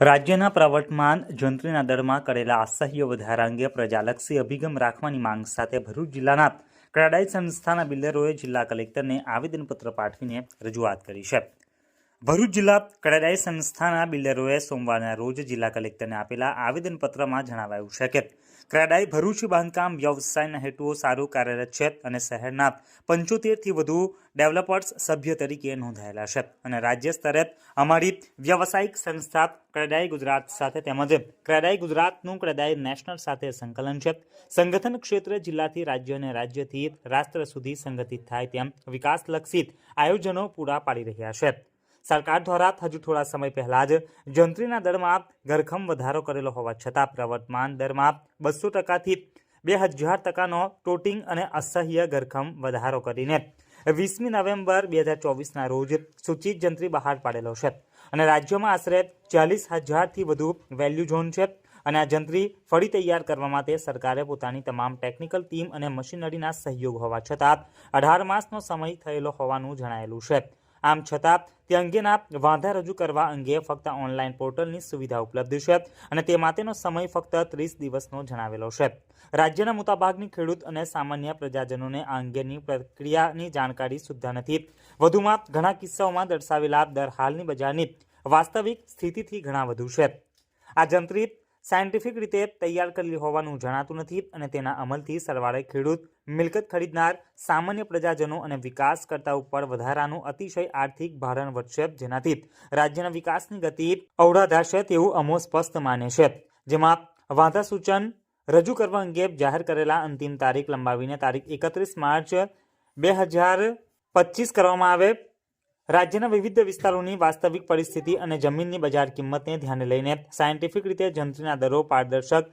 રાજ્યના પ્રવર્તમાન જંત્રીના દરમાં કરેલા અસહ્ય વધારા અંગે પ્રજાલક્ષી અભિગમ રાખવાની માંગ સાથે ભરૂચ જિલ્લાના ક્રેડાઈ સંસ્થાના બિલ્ડરોએ જિલ્લા કલેક્ટરને આવેદનપત્ર પાઠવીને રજૂઆત કરી છે. ભરૂચ જિલ્લા ક્રેડાઈ સંસ્થાના બિલ્ડરોએ સોમવારના રોજ જિલ્લા કલેક્ટરને આપેલા આવેદનપત્રમાં જણાવાયું છે કે ક્રેડાઈ ભરૂચ બાંધકામ વ્યવસાયના હેતુઓ સારું કાર્યરત છે અને શહેરના 75થી વધુ ડેવલપર્સ સભ્ય તરીકે નોંધાયેલા છે અને રાજ્ય સ્તરે અમારી વ્યવસાયિક સંસ્થા ક્રેડાઈ ગુજરાત સાથે તેમજ ક્રેડાઈ ગુજરાતનું ક્રેડાઈ નેશનલ સાથે સંકલન છે. સંગઠન ક્ષેત્રે જિલ્લાથી રાજ્ય અને રાજ્યથી રાષ્ટ્ર સુધી સંગઠિત થાય તેમ વિકાસલક્ષી આયોજનો પૂરા પાડી રહ્યા છે. સરકાર દ્વારા હજુ થોડા સમય પહેલા જ જંત્રીના દરમાં ધરખમ વધારો કરેલો હોવા છતાં પ્રવર્તમાન દરમાં 200%થી 2000%નો ટોટિંગ અને અસહ્ય ધરખમ વધારો કરીને 20મી નવેમ્બર 2024ના રોજ સૂચિત જંત્રી બહાર પાડેલો છે અને રાજ્યમાં આશરે 40,000થી વધુ વેલ્યુ ઝોન છે અને આ જંત્રી ફરી તૈયાર કરવા માટે સરકારે પોતાની તમામ ટેકનિકલ ટીમ અને મશીનરીના સહયોગ હોવા છતાં 18 માસનો સમય થયેલો હોવાનું જણાયેલું છે. આમ છતાં તે અંગેના વાંધા રજૂ કરવા અંગે ફક્ત ઓનલાઈન પોર્ટલની સુવિધા ઉપલબ્ધ છે અને તે માટેનો સમય ફક્ત 30 દિવસનો જણાવેલો છે. રાજ્યના મોટાભાગની ખેડૂત અને સામાન્ય પ્રજાજનોને આ અંગેની પ્રક્રિયાની જાણકારી સુદ્ધા નથી. વધુમાં ઘણા કિસ્સાઓમાં દર્શાવેલા દર હાલની બજારની વાસ્તવિક સ્થિતિથી ઘણા વધુ છે. આ જંત્રી સાયન્ટિફિક રીતે તૈયાર કરેલી હોવાનું જણાતું નથી અને તેના અમલથી સરવાળે ખેડૂત, મિલકત ખરીદનાર, સામાન્ય પ્રજાજનો અને વિકાસકર્તા ઉપર વધારાનું અતિશય આર્થિક ભારણ વધશે, જેનાથી રાજ્યના વિકાસની ગતિ અવરોધાશે તેવું અમો સ્પષ્ટ માને છે. જેમાં વાંધા સૂચન રજૂ કરવા અંગે જાહેર કરેલા અંતિમ તારીખ લંબાવીને તારીખ 31 માર્ચ 2025 કરવામાં આવે. રાજ્યના વિવિધ વિસ્તારોની વાસ્તવિક પરિસ્થિતિ અને જમીનની બજાર કિંમતને ધ્યાને લઈને સાયન્ટિફિક રીતે જંત્રીના દરો પારદર્શક,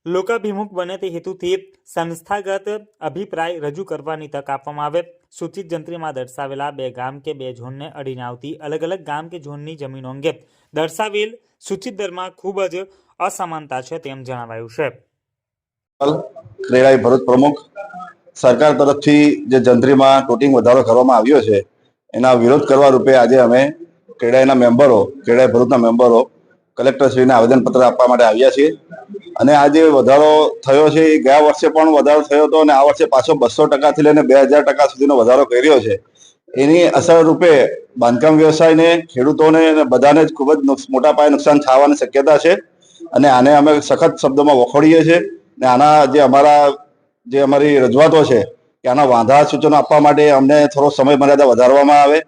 લોકાભિમુખ બને તે હેતુથી સંસ્થાગત અભિપ્રાય રજૂ કરવાની તક આપવામાં આવે. સૂચિત જંત્રીમાં દર્શાવેલા 2 ગામ કે 2 ઝોનને અડીને આવતી અલગ અલગ ગામ કે ઝોનની જમીનો અંગે દર્શાવેલ સૂચિત દરમાં ખૂબ જ અસમાનતા છે તેમ જણાવાયું છે. ક્રેડાઈ ભરૂચ પ્રમુખ, સરકાર તરફથી જે જંત્રીમાં ટોટિંગ વધારો કરવામાં આવ્યો છે એના વિરોધ કરવા રૂપે આજે અમે ક્રેડાઈના મેમ્બરો, ક્રેડાઈ ભરૂચના મેમ્બરો કલેક્ટરશ્રીને આવેદનપત્ર આપવા માટે આવ્યા છીએ. અને આ જે વધારો થયો છે એ ગયા વર્ષે પણ વધારો થયો હતો અને આ વર્ષે પાછો 200%થી લઈને 2000% સુધીનો વધારો કર્યો છે. એની અસર રૂપે બાંધકામ વ્યવસાયને, ખેડૂતોને અને બધાને જ ખૂબ જ મોટા પાયે નુકસાન થવાની શક્યતા છે અને આને અમે સખત શબ્દોમાં વખોડીએ છીએ. ને આના જે અમારી રજૂઆતો છે કે આના વાંધા સૂચનો આપવા માટે અમને થોડો સમય મર્યાદા વધારવામાં આવે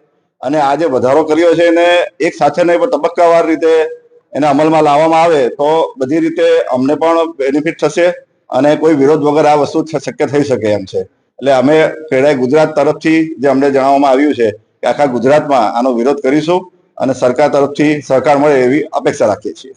અને આ જે વધારો કર્યો છે એને એક સાથે નહીં પણ તબક્કાવાર રીતે એને અમલમાં લાવવામાં આવે તો બધી રીતે અમને પણ બેનિફિટ થશે અને કોઈ વિરોધ વગર આ વસ્તુ શક્ય થઈ શકે એમ છે. એટલે અમે ક્રેડાઈ ગુજરાત તરફથી જે અમને જણાવવામાં આવ્યું છે કે આખા ગુજરાતમાં આનો વિરોધ કરીશું અને સરકાર તરફથી સહકાર મળે એવી અપેક્ષા રાખીએ છીએ.